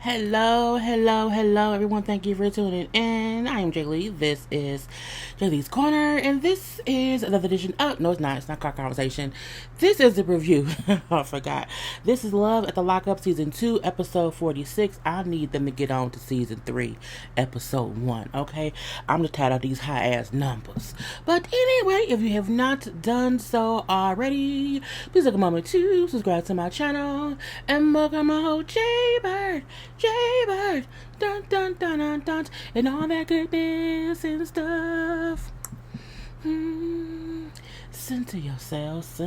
Hello, everyone. Thank you for tuning in. I am JayLee. This is JLeesCorner, and this is another edition. Oh, no, it's not. It's not car conversation. This is the review. I forgot. This is Love at the Lockup, Season 2, Episode 46. I need them to get on to Season 3, Episode 1, okay? I'm just tired of these high-ass numbers. But anyway, if you have not done so already, please take a moment to subscribe to my channel and welcome my whole JayBird, dun dun dun dun dun, and all that goodness and stuff. Center yourselves.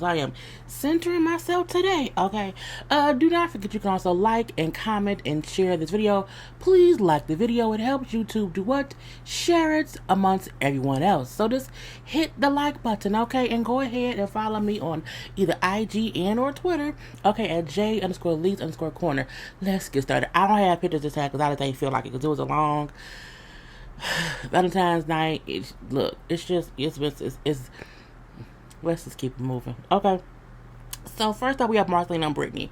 I am centering myself today. Okay. Do not forget you can also like and comment and share this video. Please like the video. It helps YouTube do what? Share it amongst everyone else. So just hit the like button, okay? And go ahead and follow me on either IG and or Twitter, okay, at J_Lees_Corner. Let's get started. I don't have pictures this time because I didn't feel like it because it was a long Valentine's night. Let's just keep it moving. Okay. So first up, we have Marcelino and Brittany.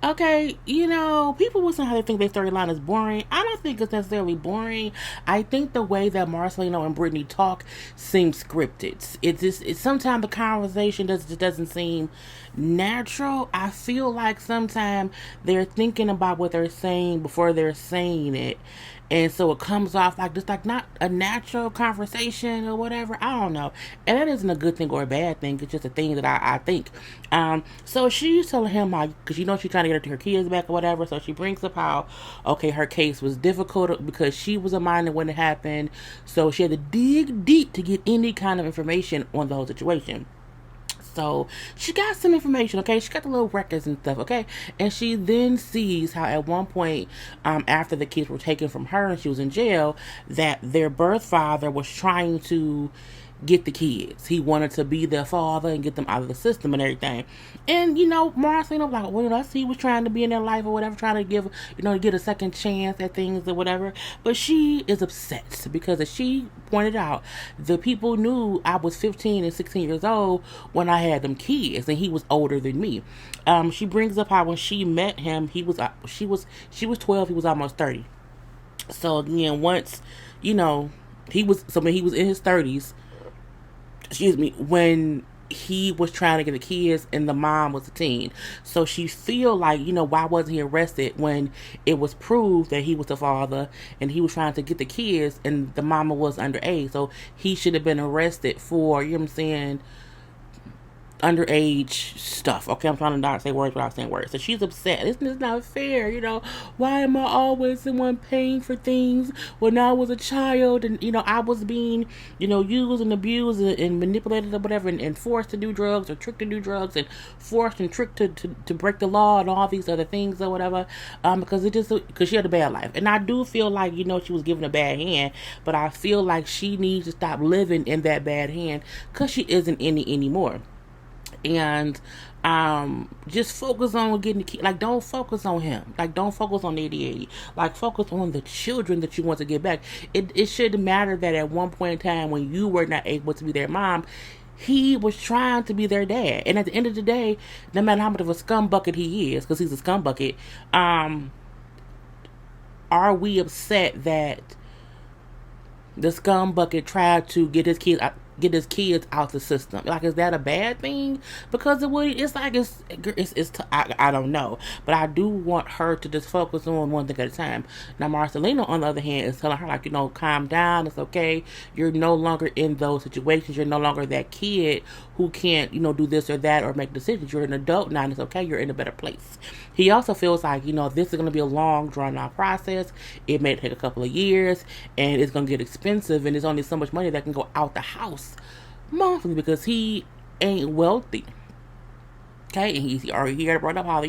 Okay, people will say how they think their storyline is boring. I don't think it's necessarily boring. I think the way that Marcelino and Brittany talk seems scripted. It's sometimes the conversation just doesn't seem natural. I feel like sometimes they're thinking about what they're saying before they're saying it. And so it comes off like just like not a natural conversation or whatever. I don't know. And that isn't a good thing or a bad thing. It's just a thing that I think. So she's telling him how, because she's trying to get her kids back or whatever. So she brings up how, okay, her case was difficult because she was a minor when it happened. So she had to dig deep to get any kind of information on the whole situation. So she got some information, okay? She got the little records and stuff, okay? And she then sees how at one point, after the kids were taken from her and she was in jail, that their birth father was trying to get the kids. He wanted to be their father and get them out of the system and everything. And, Marcelino was like, well, I see he was trying to be in their life or whatever, trying to give, to get a second chance at things or whatever. But she is upset because as she pointed out, the people knew I was 15 and 16 years old when I had them kids and he was older than me. She brings up how when she met him, she was 12, he was almost 30. So again, once, when he was in his 30s, when he was trying to get the kids and the mom was a teen. So she feel like, why wasn't he arrested when it was proved that he was the father and he was trying to get the kids and the mama was underage. So he should have been arrested for, underage stuff. Okay, I'm trying to not say words without saying words. So she's upset. This is not fair. Why am I always the one paying for things when I was a child and I was being used and abused and manipulated or whatever and forced to do drugs or tricked to do drugs and forced and tricked to break the law and all these other things or whatever, because she had a bad life. And I do feel like she was given a bad hand, but I feel like she needs to stop living in that bad hand because she isn't anymore. And just focus on getting the kid. Like, don't focus on him. Like, don't focus on the 80. Like, focus on the children that you want to get back. It shouldn't matter that at one point in time when you were not able to be their mom, he was trying to be their dad. And at the end of the day, no matter how much of a scumbucket he is, because he's a scumbucket, are we upset that the scumbucket tried to get his kids out the system? Like, is that a bad thing? Because I don't know, but I do want her to just focus on one thing at a time. Now Marcelino, on the other hand, is telling her like, calm down, it's okay, you're no longer in those situations, you're no longer that kid who can't do this or that or make decisions. You're an adult now and it's okay, you're in a better place. He also feels like this is going to be a long drawn out process. It may take a couple of years and it's going to get expensive and there's only so much money that can go out the house monthly because he ain't wealthy. Okay, and he already brought up how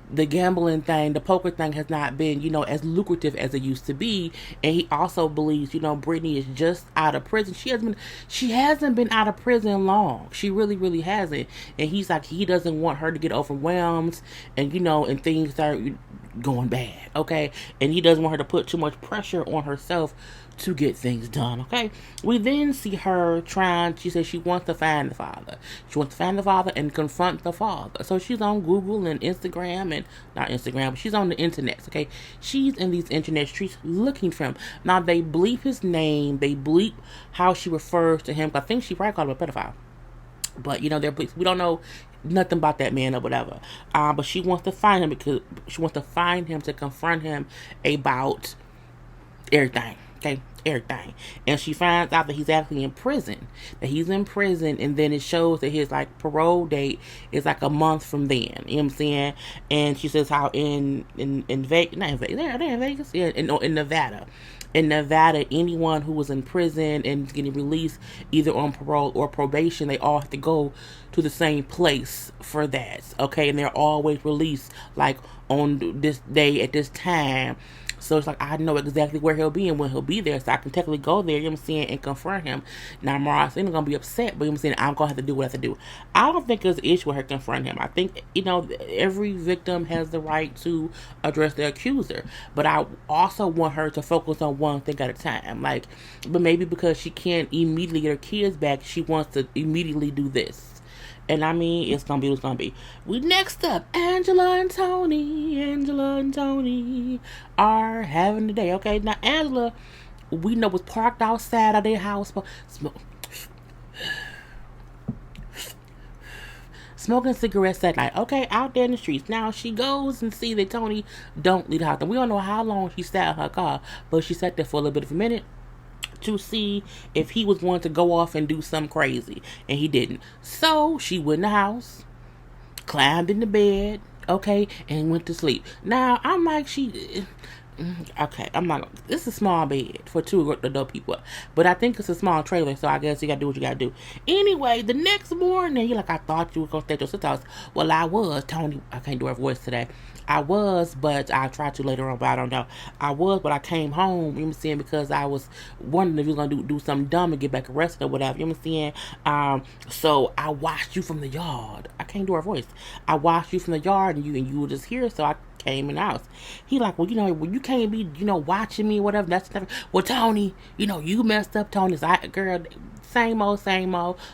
the gambling thing, the poker thing has not been, as lucrative as it used to be. And he also believes, Brittany is just out of prison. She hasn't been out of prison long. She really, really hasn't. And he's like, he doesn't want her to get overwhelmed and, and things start going bad, okay? And he doesn't want her to put too much pressure on herself to get things done, okay? We then see her she says she wants to find the father. She wants to find the father and confront the father. So she's on Google and Instagram, and not Instagram, but she's on the internet, okay? She's in these internet streets looking for him. Now, they bleep his name, they bleep how she refers to him. I think she probably called him a pedophile. But, we don't know nothing about that man or whatever. But she wants to find him because she wants to find him to confront him about everything. Okay, everything. And she finds out that he's actually in prison. And then it shows that his parole date is a month from then. You know what I'm saying? And she says how in Vegas, not in Vegas, they're in Vegas, yeah, in Nevada. In Nevada, anyone who was in prison and getting released either on parole or probation, they all have to go to the same place for that. Okay, and they're always released on this day at this time. So it's I know exactly where he'll be and when he'll be there, so I can technically go there, you know what I'm saying, and confront him. Now, Mariah's ain't gonna be upset, but you know what I'm saying, I'm gonna have to do what I have to do. I don't think there's an issue with her confronting him. I think, every victim has the right to address their accuser, but I also want her to focus on one thing at a time. But maybe because she can't immediately get her kids back, she wants to immediately do this. And it's gonna be what's gonna be. We next up, Angela and Tony are having a day. Okay, now Angela, we know, was parked outside of their house, smoking cigarettes that night. Okay, out there in the streets. Now she goes and sees that Tony don't leave the house. And we don't know how long she sat in her car, but she sat there for a little bit of a minute to see if he was going to go off and do something crazy, and he didn't. So she went in the house, climbed in the bed, okay, and went to sleep. Now I'm not. This is a small bed for two adult people, but I think it's a small trailer, so I guess you gotta do what you gotta do. Anyway, the next morning, you're I thought you were gonna stay at your sister's house. Well, I was. Tony, I can't do her voice today. I was, but I'll try to later on, but I don't know. I was, but I came home, you know what I'm saying, because I was wondering if you were going to do something dumb and get back arrested or whatever, you know what I'm saying? So I watched you from the yard. I can't do her voice. I watched you from the yard, and you were just here, so I came in the house. He well, you can't be, watching me or whatever. That's never. Well, Tony, you messed up, Tony. So girl, same old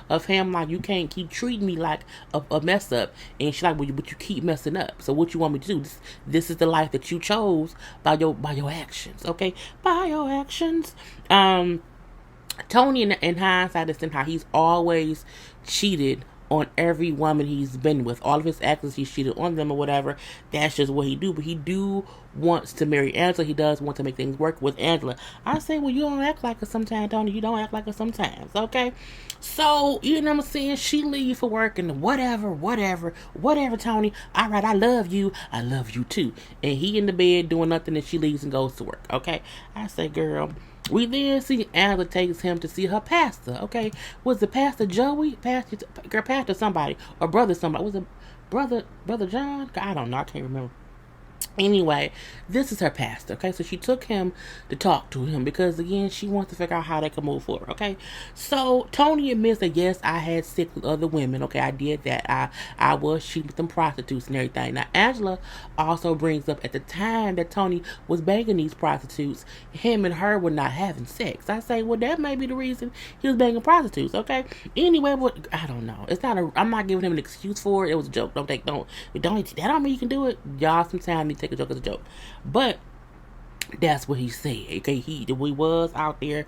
of him. You can't keep treating me like a mess up. And she's but you keep messing up. So what you want me to do? This is the life that you chose by your actions. Okay, by your actions. Tony, in hindsight, is how he's always cheated on every woman he's been with. All of his exes, he's cheated on them or whatever. That's just what he do. But he wants to marry Angela. He does want to make things work with Angela. I say, well, you don't act like it sometimes, Tony. You don't act like it sometimes, okay? So, you know what I'm saying? She leaves for work and whatever, Tony. All right, I love you. I love you too. And he in the bed doing nothing, and she leaves and goes to work, okay? I say, girl. We then see Angela takes him to see her pastor, okay? Was it Pastor Joey? Pastor somebody. Or brother somebody. Was it Brother John? I don't know. I can't remember. Anyway, this is her pastor, okay? So she took him to talk to him because, again, she wants to figure out how they can move forward, okay? So Tony admits that, yes, I had sex with other women, okay? I did that. I was cheating with them prostitutes and everything. Now, Angela also brings up at the time that Tony was banging these prostitutes, him and her were not having sex. I say, well, that may be the reason he was banging prostitutes, okay? Anyway, I don't know. I'm not giving him an excuse for it. It was a joke. That don't mean you can do it. Y'all sometimes need to take a joke as a joke. But that's what he said, okay? We was out there,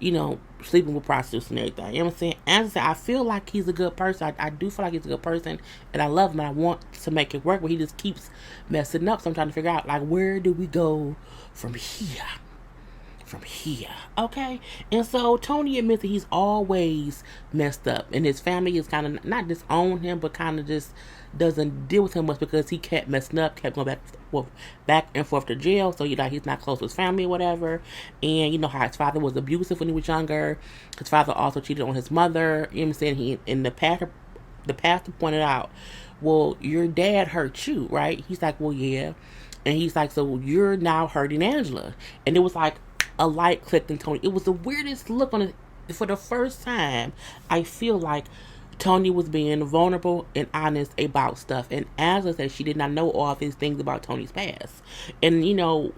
sleeping with prostitutes and everything. You know what I'm saying? As I said, I feel like he's a good person. I do feel like he's a good person, and I love him, and I want to make it work, but he just keeps messing up. So I'm trying to figure out, where do we go from here? Okay? And so Tony admits that he's always messed up, and his family is kind of not disown him, but kind of just doesn't deal with him much because he kept messing up, kept going back and forth to jail. So he's not close to his family or whatever. And you know how his father was abusive when he was younger. His father also cheated on his mother. You know what I'm saying? The pastor pointed out, well, your dad hurt you, right? He's like, well, yeah. And he's like, so you're now hurting Angela. And it was like a light clicked in Tony. It was the weirdest look on it. For the first time, I feel like Tony was being vulnerable and honest about stuff. And Angela said she did not know all of these things about Tony's past. And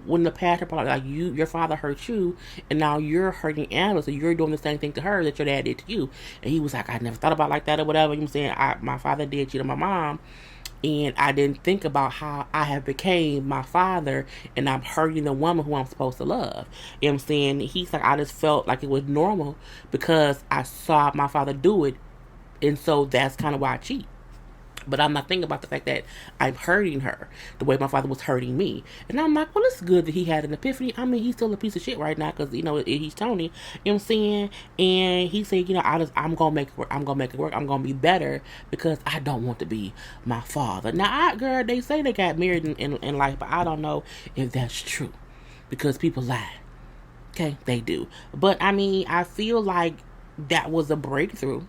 when the pastor probably like your father hurt you, and now you're hurting Angela, so you're doing the same thing to her that your dad did to you. And he was like, I never thought about it like that or whatever. You know what I'm saying? My father did cheat on my mom, and I didn't think about how I have became my father and I'm hurting the woman who I'm supposed to love. You know what I'm saying? He's like, I just felt like it was normal because I saw my father do it, and so that's kind of why I cheat. But I'm not thinking about the fact that I'm hurting her the way my father was hurting me. And I'm like, well, it's good that he had an epiphany. I mean, he's still a piece of shit right now because, he's Tony. You know what I'm saying? And he said, I'm going to make it work. I'm going to make it work. I'm going to be better because I don't want to be my father. Now, girl, they say they got married in life, but I don't know if that's true because people lie. Okay, they do. But, I mean, I feel like that was a breakthrough.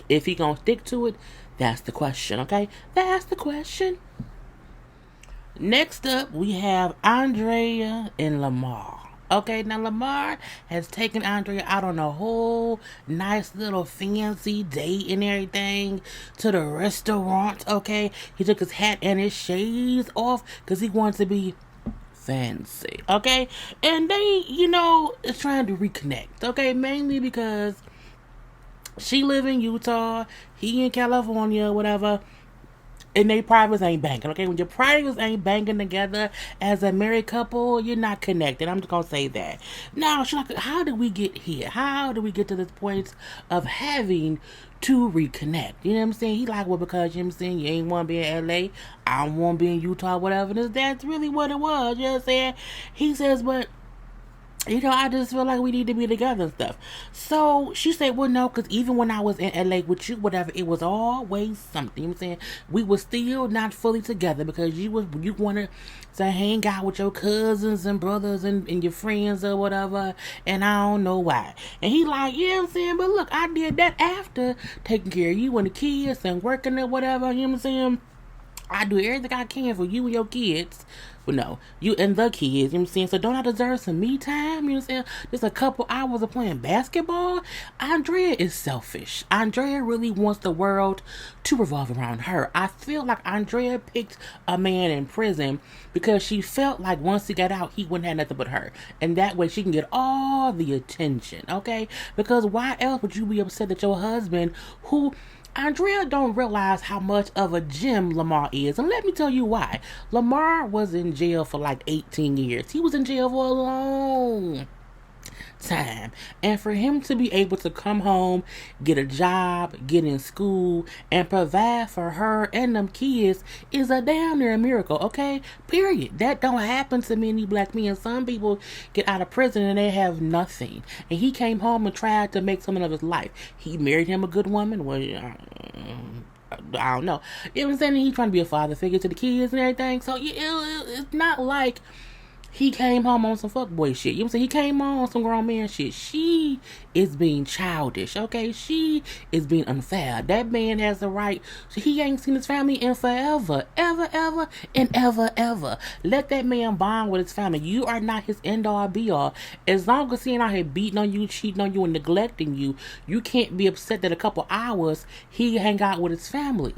If he gonna stick to it, that's the question, okay? That's the question. Next up, we have Andrea and Lamar. Okay, now Lamar has taken Andrea out on a whole nice little fancy date and everything to the restaurant, okay? He took his hat and his shades off because he wants to be fancy, okay? And they, is trying to reconnect, okay? Mainly because she live in Utah, he in California, whatever, and they privates ain't banking, okay? When your privates ain't banking together as a married couple, you're not connected. I'm just gonna say that. Now, she's like, how did we get here? How did we get to this point of having to reconnect? You know what I'm saying? He like, well, because, you know what I'm saying, you ain't want to be in LA, I don't want to be in Utah, whatever. That's really what it was, you know what I'm saying? He says, but I just feel like we need to be together and stuff. So she said, well, no, because even when I was in LA with you, whatever, it was always something. You know what I'm saying? We were still not fully together because you wanted to hang out with your cousins and brothers and your friends or whatever, and I don't know why. And he like, yeah, I'm saying, but look, I did that after taking care of you and the kids and working or whatever, you know what I'm saying? I do everything I can for you and your kids. Well, no, you and the kids, you know what I'm saying? So don't I deserve some me time? You know what I'm saying? Just a couple hours of playing basketball? Andrea is selfish. Andrea really wants the world to revolve around her. I feel like Andrea picked a man in prison because she felt like once he got out, he wouldn't have nothing but her. And that way she can get all the attention, okay? Because why else would you be upset that your husband, who Andrea don't realize how much of a gem Lamar is. And let me tell you why. Lamar was in jail for like 18 years. He was in jail for a long time. And for him to be able to come home, get a job, get in school, and provide for her and them kids is a damn near miracle, okay? Period. That don't happen to many black men. Some people get out of prison and they have nothing. And he came home and tried to make something of his life. He married him a good woman. Well, I don't know. You know what I'm saying? He's trying to be a father figure to the kids and everything. So it's not like he came home on some fuckboy shit. You know what I'm saying? He came home on some grown man shit. She is being childish, okay? She is being unfair. That man has the right. He ain't seen his family in forever. Ever, and ever. Let that man bond with his family. You are not his end-all, be-all. As long as he ain't out here beating on you, cheating on you, and neglecting you, you can't be upset that a couple hours he hang out with his family.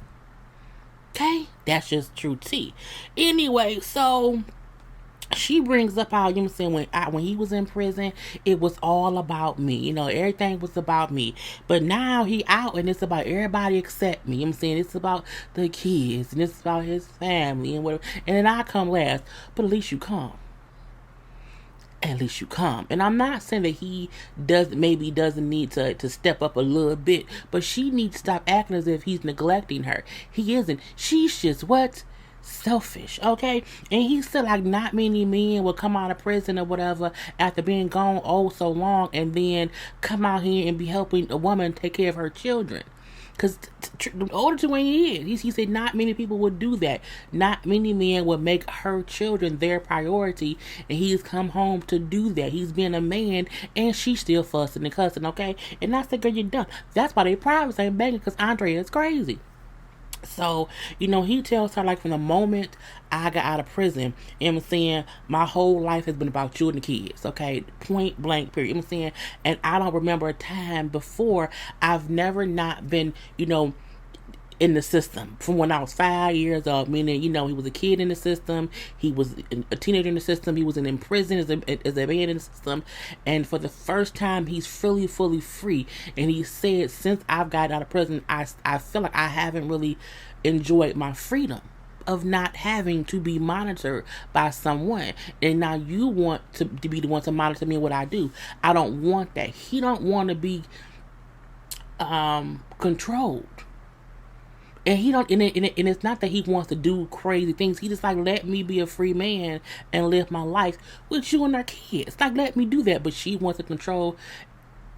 Okay? That's just true tea. Anyway, so she brings up how, you know what I'm saying, when he was in prison, it was all about me. Everything was about me. But now he out and it's about everybody except me. You know what I'm saying? It's about the kids and it's about his family and whatever. And then I come last. But at least you come. At least you come. And I'm not saying that he doesn't need to step up a little bit. But she needs to stop acting as if he's neglecting her. He isn't. She's just what? Selfish, okay? And he said like not many men will come out of prison or whatever after being gone so long and then come out here and be helping a woman take care of her children. Because the older to when he is, he said not many people would do that. Not many men would make her children their priority, and he's come home to do that. He's been a man, and she's still fussing and cussing, okay? And I said, girl, you're done. That's why they privates ain't begging, because Andrea is crazy. So, he tells her, like, from the moment I got out of prison, I'm saying, my whole life has been about you and the kids, okay? Point blank, period. I'm saying, and I don't remember a time before I've never not been, in the system from when I was 5 years old. Meaning, he was a kid in the system, he was a teenager in the system, he was in prison as a man in the system, and for the first time, he's fully free. And he said, since I've gotten out of prison, I feel like I haven't really enjoyed my freedom of not having to be monitored by someone. And now you want to be the one to monitor me and what I do. I don't want that. He don't want to be controlled. And he don't, and it's not that he wants to do crazy things. He just like, let me be a free man and live my life with you and our kids. Like, let me do that. But she wants to control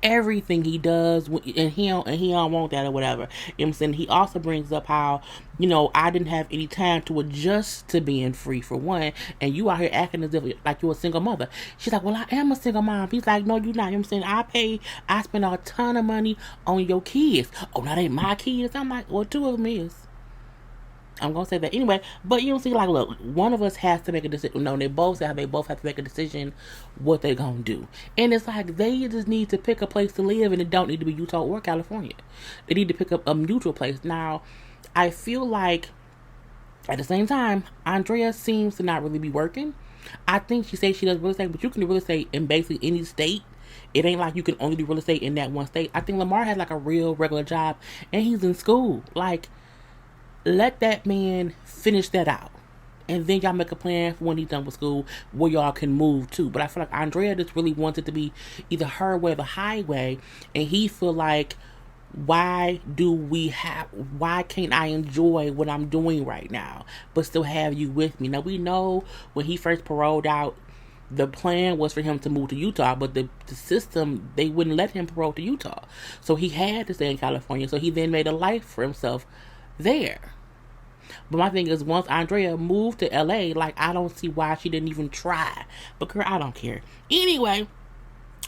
everything he does, and he don't want that or whatever. You know what I'm saying? He also brings up how, I didn't have any time to adjust to being free, for one, and you out here acting as if like you're a single mother. She's like, well, I am a single mom. He's like, no, you're not. You know what I'm saying? I spend a ton of money on your kids. Oh, that ain't my kids. I'm like, well, two of them is. I'm gonna say that anyway, but see, like, look, one of us has to make a decision. No, they both have to make a decision what they're gonna do, and it's like they just need to pick a place to live, and it don't need to be Utah or California. They need to pick up a neutral place. Now, I feel like at the same time, Andrea seems to not really be working. I think she says she does real estate, but you can do real estate in basically any state. It ain't like you can only do real estate in that one state. I think Lamar has like a real regular job, and he's in school. Like, let that man finish that out, and then y'all make a plan for when he's done with school where y'all can move to. But I feel like Andrea just really wants it to be either her way or the highway, and he feel like, why can't I enjoy what I'm doing right now but still have you with me? Now, we know when he first paroled out, the plan was for him to move to Utah, but the system, they wouldn't let him parole to Utah, so he had to stay in California. So he then made a life for himself there. But my thing is, once Andrea moved to LA, like, I don't see why she didn't even try. But girl, I don't care. Anyway,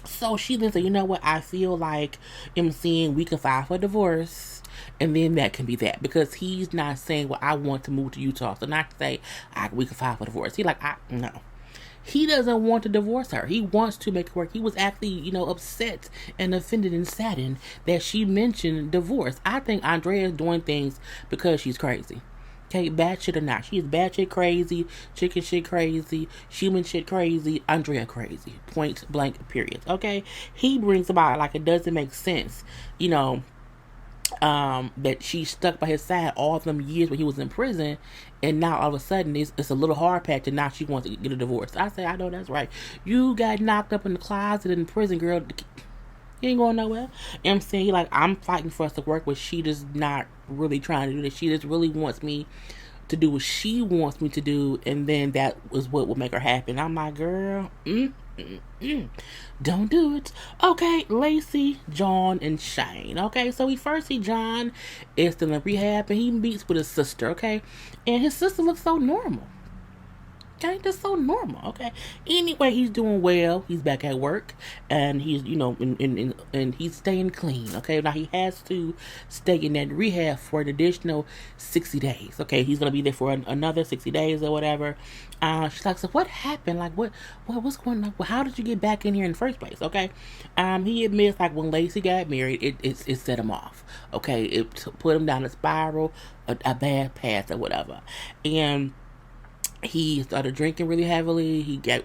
so she then said, you know what, I feel like I'm seeing we can file for divorce, and then that can be that. Because he's not saying, well, I want to move to Utah. So not to say, we can file for divorce. He like, no. He doesn't want to divorce her. He wants to make it work. He was actually, upset and offended and saddened that she mentioned divorce. I think Andrea is doing things because she's crazy. Okay, bad shit or not. She is bad shit crazy, chicken shit crazy, human shit crazy, Andrea crazy. Point blank, period. Okay? He brings about, like, it doesn't make sense, that she stuck by his side all of them years when he was in prison, and now all of a sudden it's a little hard patch, and now she wants to get a divorce. I say, I know that's right. You got knocked up in the closet in prison, girl. You ain't going nowhere. You know what I'm saying? He like, I'm fighting for us to work, but she just not really trying to do this. She just really wants me to do what she wants me to do, and then that was what will make her happy. And I'm like, girl, don't do it. Okay, Lacey, John, and Shane. Okay, so we first see John is still in rehab, and he meets with his sister. Okay, and his sister looks so normal. Okay, that's so normal. Okay. Anyway, he's doing well. He's back at work, and he's, and he's staying clean. Okay. Now he has to stay in that rehab for an additional 60 days. Okay. He's gonna be there for another 60 days or whatever. She's like, so what happened? Like, what's going on? Well, how did you get back in here in the first place? Okay. He admits, like, when Lacey got married, it set him off. Okay. It put him down a spiral, a bad path or whatever, and he started drinking really heavily. He got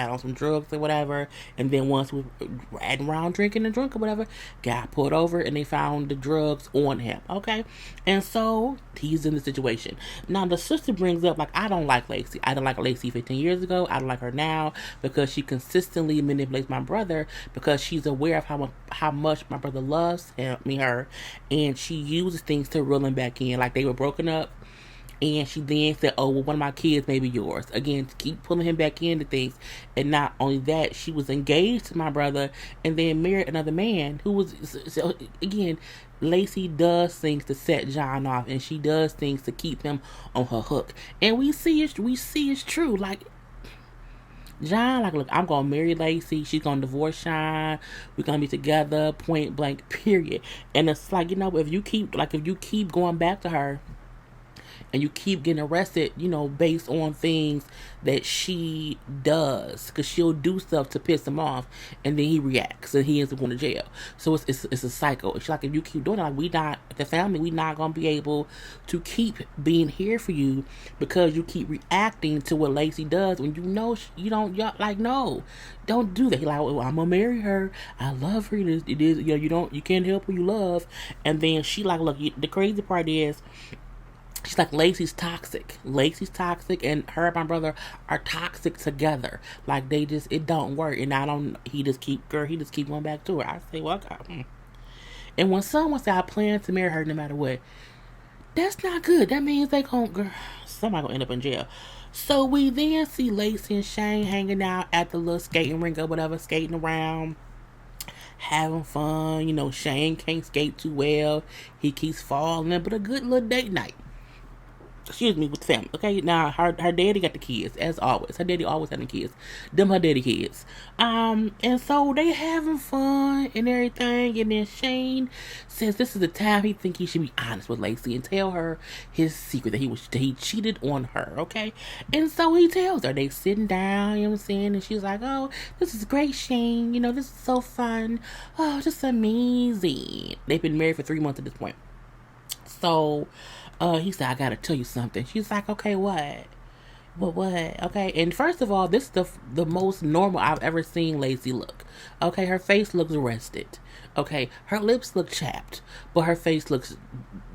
on some drugs or whatever, and then once we were riding around drinking and drunk or whatever, got pulled over, and they found the drugs on him. Okay, and so he's in the situation now. The sister brings up, like, I don't like Lacey. I didn't like Lacey 15 years ago. I don't like her now because she consistently manipulates my brother, because she's aware of how much my brother loves her, and she uses things to reel him back in. Like, they were broken up, and she then said, oh, well, one of my kids may be yours. Again, to keep pulling him back into things. And not only that, she was engaged to my brother and then married another man who was, so again, Lacey does things to set John off, and she does things to keep him on her hook. And we see it's true. Like, John, like, look, I'm going to marry Lacey. She's going to divorce Sean. We're going to be together, point blank, period. And it's like, if you keep going back to her, and you keep getting arrested, based on things that she does, because she'll do stuff to piss him off, and then he reacts and he ends up going to jail. So it's a cycle. It's like, if you keep doing it, like, we not, the family, we not gonna be able to keep being here for you, because you keep reacting to what Lacey does when you don't, like, no, don't do that. He like, well, I'm gonna marry her, I love her, it is you can't help who you love. And then she like, look, the crazy part is, she's like, Lacey's toxic, and her and my brother are toxic together. Like, it don't work. And he just keep going back to her. I say, well, okay. And when someone say, I plan to marry her no matter what, that's not good. That means somebody gonna end up in jail. So we then see Lacey and Shane hanging out at the little skating rink or whatever, skating around, having fun. Shane can't skate too well. He keeps falling, but a good little date night. Excuse me, with family. Okay, now her daddy got the kids, as always. Her daddy always having kids. Them her daddy kids. And so they having fun and everything. And then Shane says this is the time he think he should be honest with Lacey and tell her his secret, that he cheated on her. Okay, and so he tells her. They sitting down, you know what I'm saying, and she's like, oh, this is great, Shane. This is so fun. Oh, just amazing. They've been married for 3 months at this point. So he said, I gotta tell you something. She's like, okay, what? What? Okay, and first of all, this is the most normal I've ever seen Lacey look. Okay, her face looks rested. Okay, her lips look chapped, but her face looks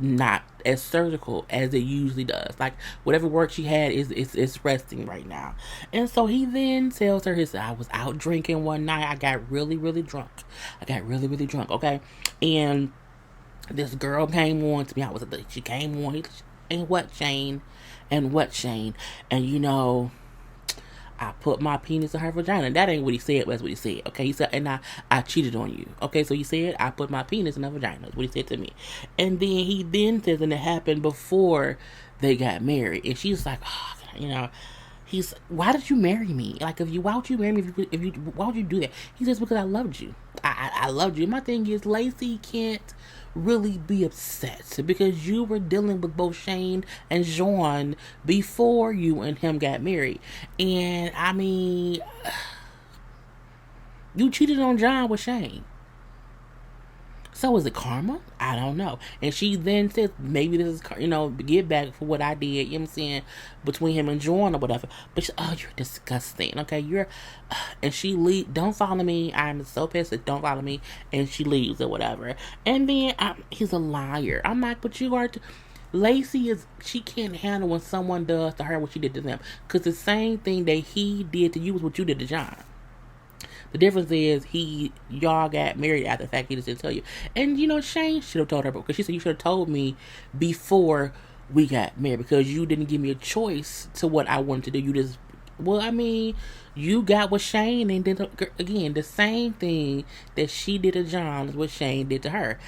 not as surgical as it usually does. Like, whatever work she had is resting right now. And so he then tells her, I was out drinking one night. I got really, really drunk. Okay, and this girl came on to me. She came on. And what, Shane? And I put my penis in her vagina. That ain't what he said. That's what he said. Okay, he said, and I cheated on you. Okay, so he said, I put my penis in her vagina. That's what he said to me. And then he says, and it happened before they got married. And she's like, oh, why did you marry me? Like, why would you marry me? Why would you do that? He says, because I loved you. I loved you. My thing is, Lacey can't really be upset because you were dealing with both Shane and Jean before you and him got married. And I mean, you cheated on John with Shane. So is it karma? I don't know. And she then says, maybe this is, get back for what I did, you know what I'm saying, between him and Jordan or whatever. But you're disgusting. Okay, and she leaves. Don't follow me. I'm so pissed. Don't follow me. And she leaves or whatever. And then he's a liar. I'm like, but you are. Lacey she can't handle when someone does to her what she did to them. Because the same thing that he did to you is what you did to John. The difference is y'all got married after the fact. He just didn't tell you. And Shane should have told her, because she said, you should have told me before we got married, because you didn't give me a choice to what I wanted to do. You just, you got with Shane, and then again, the same thing that she did to John is what Shane did to her.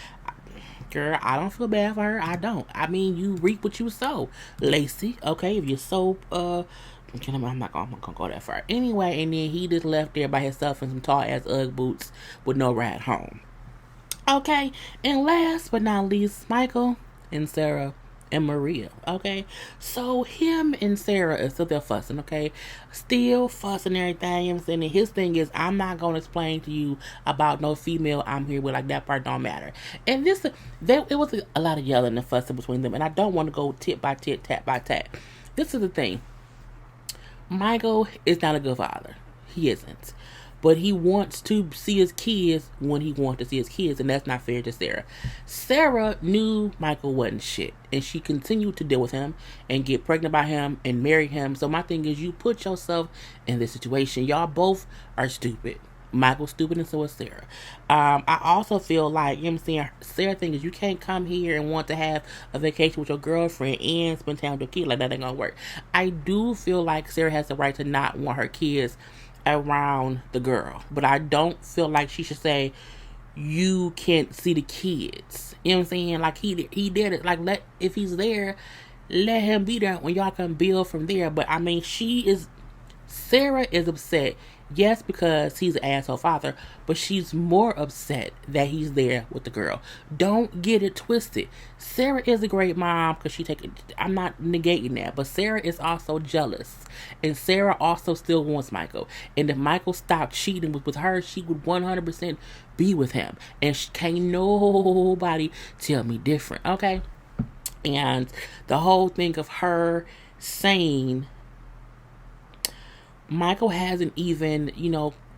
Girl, I don't feel bad for her. I don't. I mean, you reap what you sow, Lacey. Okay, if you sow, I'm not gonna go that far. Anyway, and then he just left there by himself in some tall ass Ugg boots with no ride home. Okay, and last but not least, Michael and Sarah and Maria. Okay, so him and Sarah is still there fussing. Okay, still fussing everything. I'm saying, and his thing is, I'm not gonna explain to you about no female I'm here with. Like, that part don't matter. And it was a lot of yelling and fussing between them. And I don't want to go tit by tit, tat by tat. This is the thing. Michael is not a good father. He isn't. But he wants to see his kids when he wants to see his kids, and that's not fair to Sarah. Sarah knew Michael wasn't shit, and she continued to deal with him and get pregnant by him and marry him. So my thing is, you put yourself in this situation. Y'all both are stupid. Michael's stupid, and so is Sarah. I also feel like, you know what I'm saying, Sarah thing is, you can't come here and want to have a vacation with your girlfriend and spend time with your kid. Like, that ain't gonna work. I do feel like Sarah has the right to not want her kids around the girl, but I don't feel like she should say you can't see the kids. You know what I'm saying? Like, he did it. Like, if he's there, let him be there when y'all can build from there. But I mean, she is Sarah is upset, yes, because he's an asshole father, but she's more upset that he's there with the girl. Don't get it twisted. Sarah is a great mom because she take it. I'm not negating that, but Sarah is also jealous, and Sarah also still wants Michael. And if Michael stopped cheating with her, she would 100% be with him, and can't nobody tell me different. Okay, and the whole thing of her saying Michael hasn't even,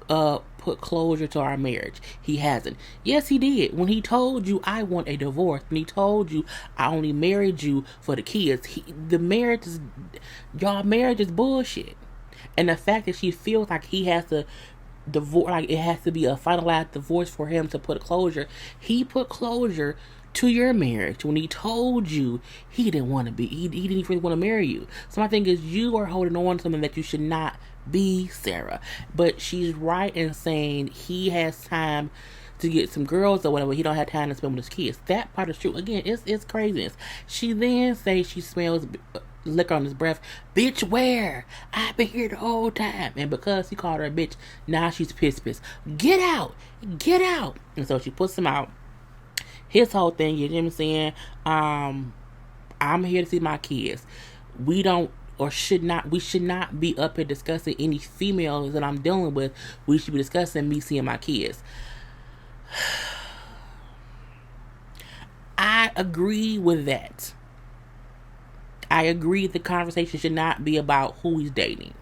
put closure to our marriage. He hasn't. Yes, he did. When he told you, I want a divorce, when he told you, I only married you for the kids, y'all marriage is bullshit. And the fact that she feels like he has to divorce, like it has to be a finalized divorce for him to put closure. He put closure to your marriage when he told you he didn't want to be, he didn't really want to marry you. So my thing is, you are holding on to something that you should not be, Sarah. But she's right in saying he has time to get some girls or whatever. He don't have time to spend with his kids. That part is true. Again, it's craziness. She then says she smells liquor on his breath. Bitch, where? I've been here the whole time. And because he called her a bitch, now she's pissed. Get out. Get out. And so she puts him out. His whole thing, you know what I'm saying? I'm here to see my kids. We should not be up here discussing any females that I'm dealing with. We should be discussing me seeing my kids. I agree with that. I agree the conversation should not be about who he's dating.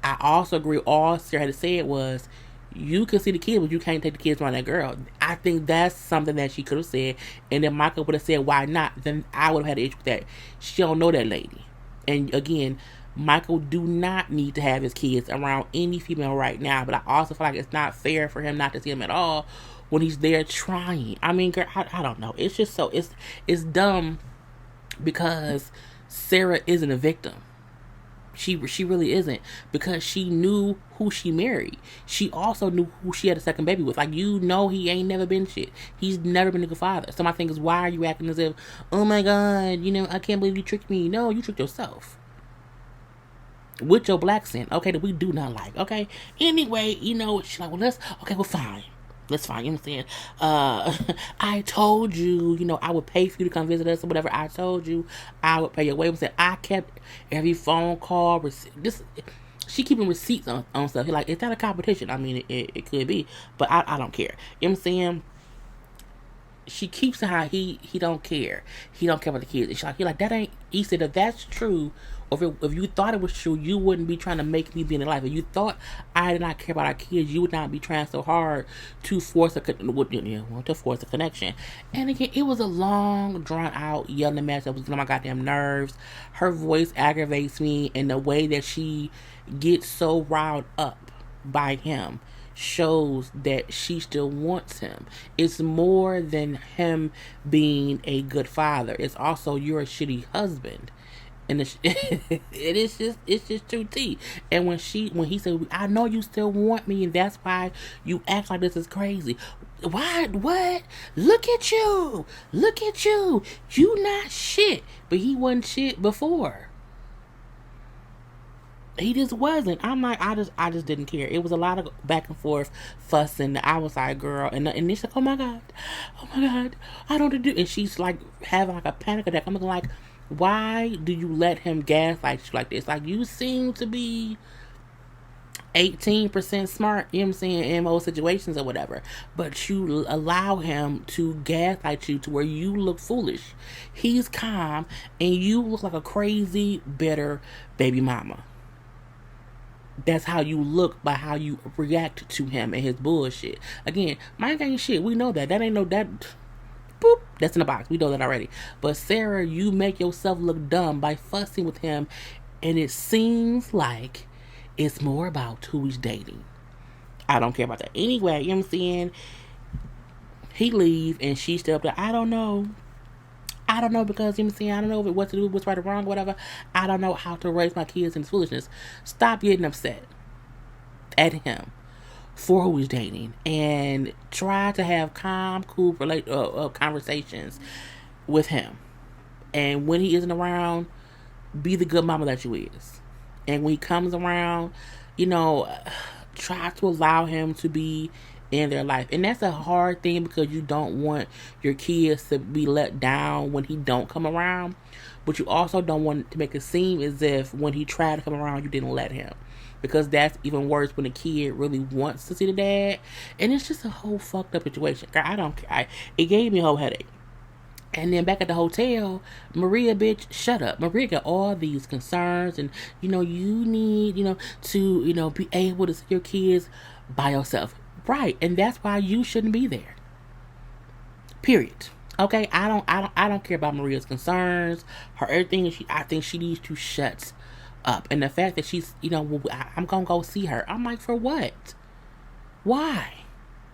I also agree all Sarah had to say was, you can see the kids, but you can't take the kids around that girl. I think that's something that she could have said. And then Michael would have said, why not? Then I would have had an issue with that. She don't know that lady. And again, Michael do not need to have his kids around any female right now. But I also feel like it's not fair for him not to see them at all when he's there trying. I mean, girl, I don't know. It's just so, it's dumb because Sarah isn't a victim. She really isn't, because she knew who she married. She also knew who she had a second baby with. Like, he ain't never been shit. He's never been a good father. So my thing is, why are you acting as if, oh my God, I can't believe you tricked me. No, you tricked yourself with your black sin, okay, that we do not like, okay? Anyway, she's like, well, fine. Let's fine, you know what I'm saying? I told you, I would pay for you to come visit us or whatever. I told you I would pay your way. I kept every phone call. She keeping receipts on stuff. Like, it's not a competition. I mean, it could be, but I don't care. You know what I'm saying? She keeps it how he don't care. He don't care about the kids. And she's like, that ain't. He said, if that's true, or if you thought it was true, you wouldn't be trying to make me be in the life. If you thought I did not care about our kids, you would not be trying so hard to force a connection. And again, it was a long, drawn out yelling match that was on my goddamn nerves. Her voice aggravates me, and the way that she gets so riled up by him shows that she still wants him. It's more than him being a good father. It's also, you're a shitty husband. And it's just true tea. And when he said, I know you still want me, and that's why you act like this is crazy. Why? What? Look at you. You not shit. But he wasn't shit before. He just wasn't. I'm like, I just didn't care. It was a lot of back and forth fussing. I was like, girl, and she's like, oh my god, I don't know what to do. And she's like having like a panic attack. I'm like, why do you let him gaslight you like this? Like, you seem to be 18% smart, you know what I'm saying, in most situations or whatever, but you allow him to gaslight you to where you look foolish. He's calm and you look like a crazy, bitter baby mama. That's how you look by how you react to him and his bullshit. Again, Mike ain't shit. We know that. That ain't no that. Boop. That's in the box. We know that already. But Sarah, you make yourself look dumb by fussing with him, and it seems like it's more about who he's dating. I don't care about that. Anyway, you know what I'm saying? He leave and she's still up there. I don't know because, you know what I'm saying, I don't know what to do, what's right or wrong, whatever. I don't know how to raise my kids in this foolishness. Stop getting upset at him for who he's dating, and try to have calm, cool conversations with him. And when he isn't around, be the good mama that you is. And when he comes around, you know, try to allow him to be in their life. And that's a hard thing because you don't want your kids to be let down when he don't come around. But you also don't want to make it seem as if when he tried to come around, you didn't let him. Because that's even worse when the kid really wants to see the dad. And it's just a whole fucked up situation. Girl, I don't care. It gave me a whole headache. And then back at the hotel, Maria, bitch, shut up. Maria got all these concerns, and you need, to, be able to see your kids by yourself. Right. And that's why you shouldn't be there. Period. Okay, I don't care about Maria's concerns, her everything. I think she needs to shut up. And the fact that she's, I'm gonna go see her. I'm like, for what? Why?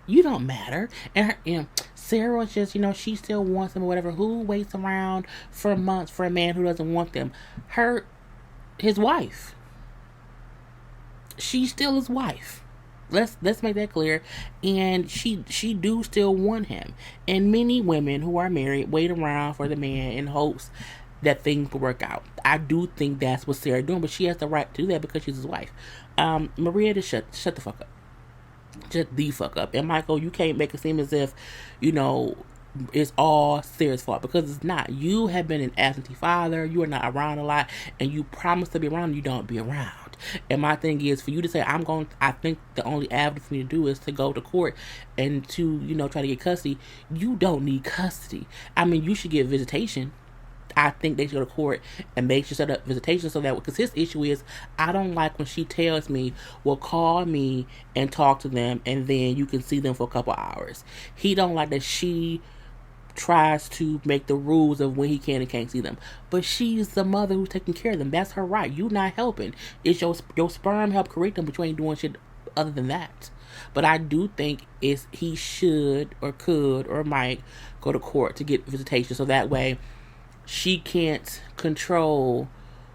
You don't matter. And Sarah's just, she still wants him or whatever. Who waits around for months for a man who doesn't want them? His wife. She's still his wife. Let's make that clear. And she do still want him. And many women who are married wait around for the man in hopes that things will work out. I do think that's what Sarah's doing, but she has the right to do that because she's his wife. Maria, just shut the fuck up. Just the fuck up. And Michael, you can't make it seem as if, it's all Sarah's fault, because it's not. You have been an absentee father. You are not around a lot, and you promise to be around. You don't be around. And my thing is for you to say, I think the only avenue for me to do is to go to court and to, try to get custody. You don't need custody. I mean, you should get visitation. I think they should go to court and they should set up visitation so that, because his issue is, I don't like when she tells me, well, call me and talk to them and then you can see them for a couple hours. He don't like that she tries to make the rules of when he can and can't see them. But she's the mother who's taking care of them. That's her right. You not helping. It's your sperm help create them, but you ain't doing shit other than that. But I do think he should or could or might go to court to get visitation so that way she can't control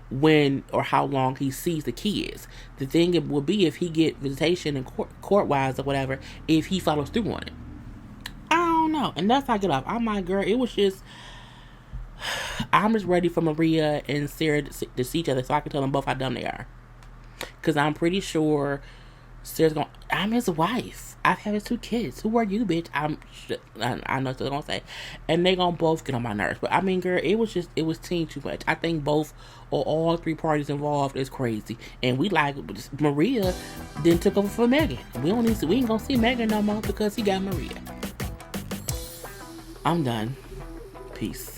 when or how long he sees the kids. The thing it would be if he get visitation in court-wise or whatever, if he follows through on it. I don't know. And that's how I get off. I'm like, girl, it was just, I'm just ready for Maria and Sarah to see each other so I can tell them both how dumb they are. Because I'm pretty sure Sarah's going, I'm his wife. I've had his 2 kids. Who are you, bitch? I know what they're going to say. And they going to both get on my nerves. But I mean, girl, it was teen too much. I think both or all 3 parties involved is crazy. And we like, Maria then took over for Megan. We ain't going to see Megan no more because he got Maria. I'm done. Peace.